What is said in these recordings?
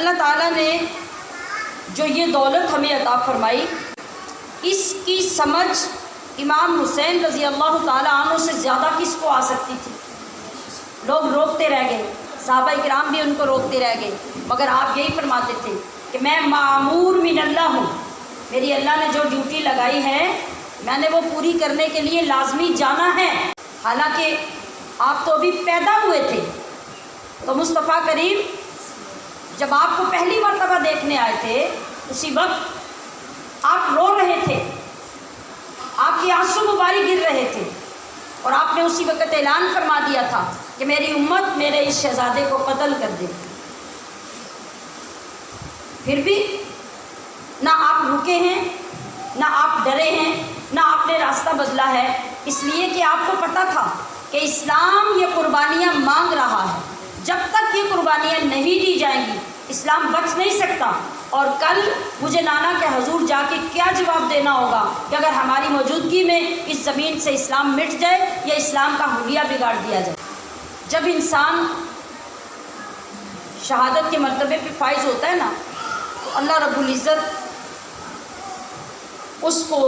اللہ تعالیٰ نے جو یہ دولت ہمیں عطا فرمائی، اس کی سمجھ امام حسین رضی اللہ تعالیٰ عنہ سے زیادہ کس کو آ سکتی تھی؟ لوگ روکتے رہ گئے، صحابہ کرام بھی ان کو روکتے رہ گئے، مگر آپ یہی فرماتے تھے کہ میں مامور من اللہ ہوں، میری اللہ نے جو ڈیوٹی لگائی ہے میں نے وہ پوری کرنے کے لیے لازمی جانا ہے۔ حالانکہ آپ تو ابھی پیدا ہوئے تھے، تو مصطفیٰ کریم جب آپ کو پہلی مرتبہ دیکھنے آئے تھے اسی وقت آپ رو رہے تھے، آپ کی آنسو مبارک گر رہے تھے، اور آپ نے اسی وقت اعلان فرما دیا تھا کہ میری امت میرے اس شہزادے کو قتل کر دے۔ پھر بھی نہ آپ رکے ہیں، نہ آپ ڈرے ہیں، نہ آپ نے راستہ بدلا ہے، اس لیے کہ آپ کو پتہ تھا کہ اسلام یہ قربانیاں مانگ رہا ہے، جب تک یہ قربانیاں نہیں دی جائیں گی اسلام بچ نہیں سکتا۔ اور کل مجھے نانا کے حضور جا کے کیا جواب دینا ہوگا کہ اگر ہماری موجودگی میں اس زمین سے اسلام مٹ جائے یا اسلام کا حلیہ بگاڑ دیا جائے۔ جب انسان شہادت کے مرتبے پہ فائز ہوتا ہے نا، تو اللہ رب العزت اس کو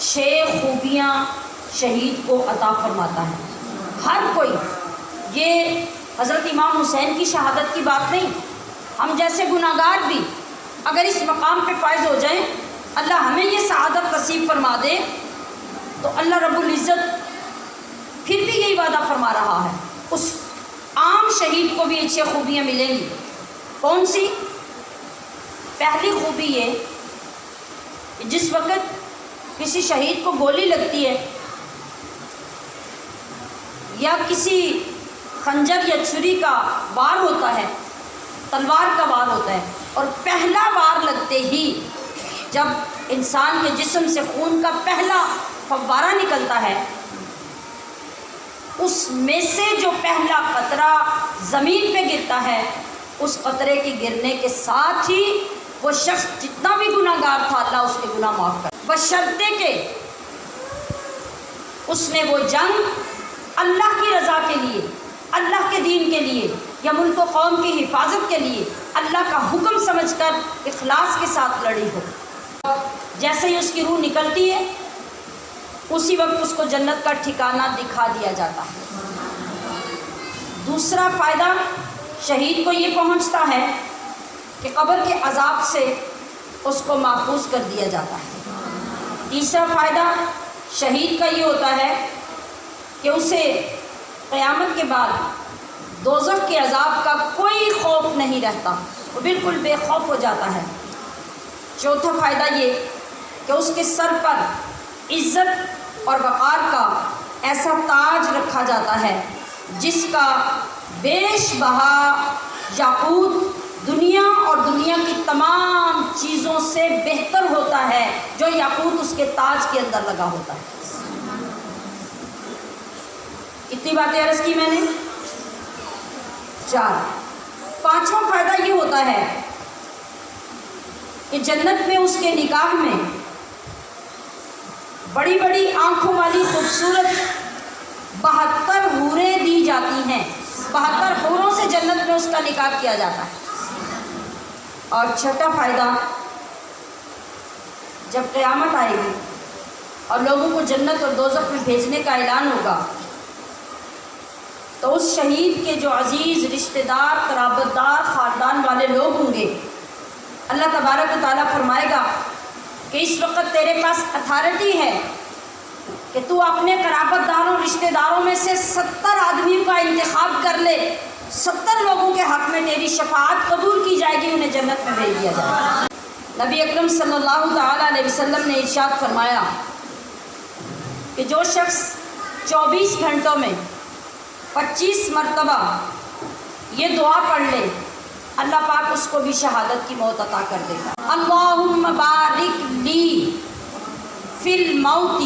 6 خوبیاں شہید کو عطا فرماتا ہے۔ ہر کوئی، یہ حضرت امام حسین کی شہادت کی بات نہیں، ہم جیسے گناہگار بھی اگر اس مقام پہ فائز ہو جائیں، اللہ ہمیں یہ سعادت نصیب فرما دے، تو اللہ رب العزت پھر بھی یہی وعدہ فرما رہا ہے، اس عام شہید کو بھی یہ 6 خوبیاں ملیں گی۔ کون سی؟ پہلی خوبی یہ کہ جس وقت کسی شہید کو گولی لگتی ہے یا کسی خنجر یا چھری کا وار ہوتا ہے، تلوار کا وار ہوتا ہے، اور پہلا وار لگتے ہی جب انسان کے جسم سے خون کا پہلا فوارہ نکلتا ہے، اس میں سے جو پہلا قطرہ زمین پہ گرتا ہے، اس قطرے کے گرنے کے ساتھ ہی وہ شخص جتنا بھی گناہ گار تھا اللہ اس کے گناہ معاف کر، بشرطے کہ اس نے وہ جنگ اللہ کی رضا کے لیے، اللہ کے دین کے لیے، یا ملک و قوم کی حفاظت کے لیے اللہ کا حکم سمجھ کر اخلاص کے ساتھ لڑی ہو۔ جیسے ہی اس کی روح نکلتی ہے اسی وقت اس کو جنت کا ٹھکانہ دکھا دیا جاتا ہے۔ دوسرا فائدہ شہید کو یہ پہنچتا ہے کہ قبر کے عذاب سے اس کو محفوظ کر دیا جاتا ہے۔ تیسرا فائدہ شہید کا یہ ہوتا ہے کہ اسے قیامت کے بعد دوزخ کے عذاب کا کوئی خوف نہیں رہتا، وہ بالکل بے خوف ہو جاتا ہے۔ چوتھا فائدہ یہ کہ اس کے سر پر عزت اور وقار کا ایسا تاج رکھا جاتا ہے جس کا بیش بہا یاقوت دنیا اور دنیا کی تمام چیزوں سے بہتر ہوتا ہے، جو یاقوت اس کے تاج کے اندر لگا ہوتا ہے۔ کتنی باتیں عرض کی میں نے؟ 4۔ پانچواں فائدہ یہ ہوتا ہے کہ جنت میں اس کے نکاح میں بڑی بڑی آنکھوں والی خوبصورت 72 حوریں دی جاتی ہیں، 72 حوروں سے جنت میں اس کا نکاح کیا جاتا ہے۔ اور چھٹا فائدہ، جب قیامت آئے گی اور لوگوں کو جنت اور دوزخ میں بھیجنے کا اعلان ہوگا، تو اس شہید کے جو عزیز رشتہ دار، قرابت دار، خاندان والے لوگ ہوں گے، اللہ تبارک و تعالیٰ فرمائے گا کہ اس وقت تیرے پاس اتھارٹی ہے کہ تو اپنے قرابت داروں، رشتہ داروں میں سے 70 آدمیوں کا انتخاب کر لے، 70 لوگوں کے حق میں تیری شفاعت قبول کی جائے گی، انہیں جنت میں بھیج دیا جائے گا۔ نبی اکرم صلی اللہ تعالیٰ علیہ وسلم نے ارشاد فرمایا کہ جو شخص 24 گھنٹوں میں 25 مرتبہ یہ دعا پڑھ لے، اللہ پاک اس کو بھی شہادت کی موت عطا کر دے گا۔ اللہم بارک لی فی الموت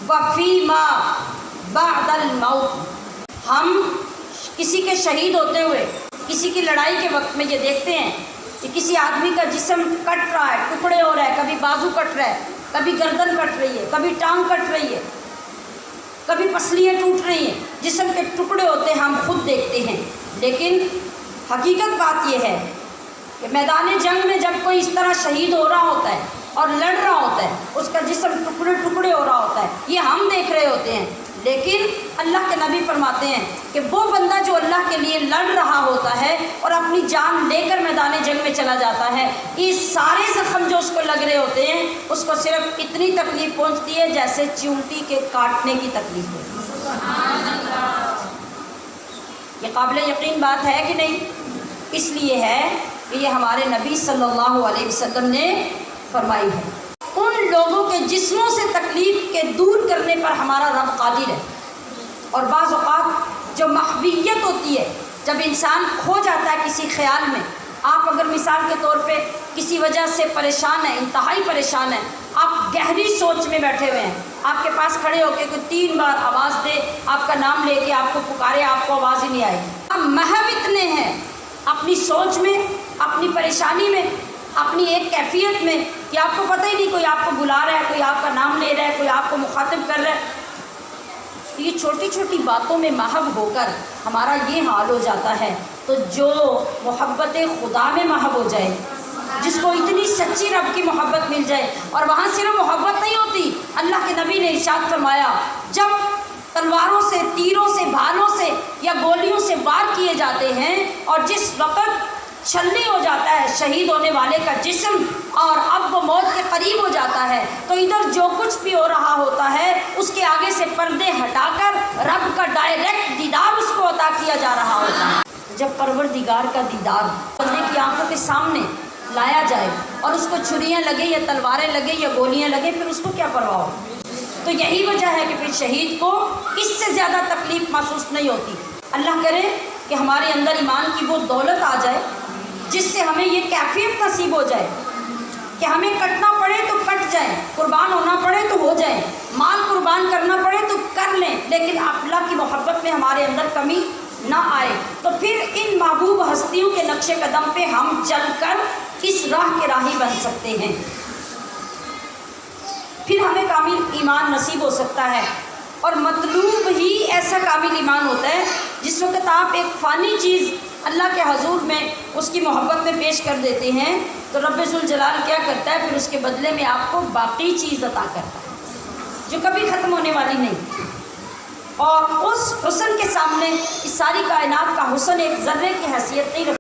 وفی ما بعد الموت۔ ہم کسی کے شہید ہوتے ہوئے، کسی کی لڑائی کے وقت میں یہ دیکھتے ہیں کہ کسی آدمی کا جسم کٹ رہا ہے، ٹکڑے ہو رہا ہے، کبھی بازو کٹ رہا ہے، کبھی گردن کٹ رہی ہے، کبھی ٹانگ کٹ رہی ہے، کبھی پسلیاں ٹوٹ رہی ہیں، جسم کے ٹکڑے ہوتے ہیں، ہم خود دیکھتے ہیں۔ لیکن حقیقت بات یہ ہے کہ میدان جنگ میں جب کوئی اس طرح شہید ہو رہا ہوتا ہے اور لڑ رہا ہوتا ہے، اس کا جسم ٹکڑے ٹکڑے ہو رہا ہوتا ہے، یہ ہم دیکھ رہے ہوتے ہیں، لیکن اللہ کے نبی فرماتے ہیں کہ وہ بندہ جو اللہ کے لیے لڑ رہا ہوتا ہے اور اپنی جان لے کر میدان جنگ میں چلا جاتا ہے، یہ سارے زخم جو اس کو لگ رہے ہوتے ہیں اس کو صرف اتنی تکلیف پہنچتی ہے جیسے چیونٹی کے کاٹنے کی تکلیف ہے۔ یہ قابل یقین بات ہے کہ نہیں؟ اس لیے ہے کہ یہ ہمارے نبی صلی اللہ علیہ وسلم نے فرمائی ہے۔ ان لوگوں کے جسموں سے تکلیف کے دور کرنے پر ہمارا رب قادر ہے، اور بعض اوقات جو محویت ہوتی ہے، جب انسان کھو جاتا ہے کسی خیال میں، آپ اگر مثال کے طور پہ کسی وجہ سے پریشان ہیں، انتہائی پریشان ہیں، آپ گہری سوچ میں بیٹھے ہوئے ہیں، آپ کے پاس کھڑے ہو کے کوئی 3 بار آواز دے، آپ کا نام لے کے آپ کو پکارے، آپ کو آواز ہی نہیں آئے گی۔ آپ محو اتنے ہیں اپنی سوچ میں، اپنی پریشانی میں، اپنی ایک کیفیت میں کہ آپ کو پتہ ہی نہیں کوئی آپ کو بلا رہا ہے، کوئی آپ کا نام لے رہا ہے، کوئی آپ کو مخاطب کر رہا ہے۔ یہ چھوٹی چھوٹی باتوں میں محو ہو کر ہمارا یہ حال ہو جاتا ہے، تو جو محبت خدا میں محو ہو جائے، جس کو اتنی سچی رب کی محبت مل جائے، اور وہاں صرف محبت نہیں ہوتی، اللہ کے نبی نے ارشاد فرمایا جب تلواروں سے، تیروں سے، بھالوں سے یا گولیوں سے وار کیے جاتے ہیں، اور جس وقت چھلنی ہو جاتا ہے شہید ہونے والے کا جسم اور اب وہ موت کے قریب ہو جاتا ہے، تو ادھر جو کچھ بھی ہو رہا ہوتا ہے اس کے آگے سے پردے ہٹا کر رب کا ڈائریکٹ دیدار اس کو عطا کیا جا رہا ہوتا ہے۔ جب پروردگار کا دیدار بندے کی آنکھوں کے سامنے لایا جائے اور اس کو چھریاں لگے یا تلواریں لگے یا گولیاں لگے، پھر اس کو کیا پرواہ ہو؟ تو یہی وجہ ہے کہ پھر شہید کو اس سے زیادہ تکلیف محسوس نہیں ہوتی۔ اللہ کرے کہ ہمارے اندر ایمان کی وہ دولت آ جائے جس سے ہمیں یہ کیفیت نصیب ہو جائے کہ ہمیں کٹنا پڑے تو کٹ جائیں، قربان ہونا پڑے تو ہو جائیں، مال قربان کرنا پڑے تو کر لیں، لیکن اللہ کی محبت میں ہمارے اندر کمی نہ آئے، تو پھر ان محبوب ہستیوں کے نقش قدم پہ ہم چل کر اس راہ کے راہی بن سکتے ہیں، پھر ہمیں کامل ایمان نصیب ہو سکتا ہے۔ اور مطلوب ہی ایسا کامل ایمان ہوتا ہے جس وقت آپ ایک فانی چیز اللہ کے حضور میں اس کی محبت میں پیش کر دیتے ہیں تو رب ذوالجلال کیا کرتا ہے؟ پھر اس کے بدلے میں آپ کو باقی چیز عطا کرتا ہے جو کبھی ختم ہونے والی نہیں، اور اس حسن کے سامنے اس ساری کائنات کا حسن ایک ذرے کی حیثیت نہیں رکھتا۔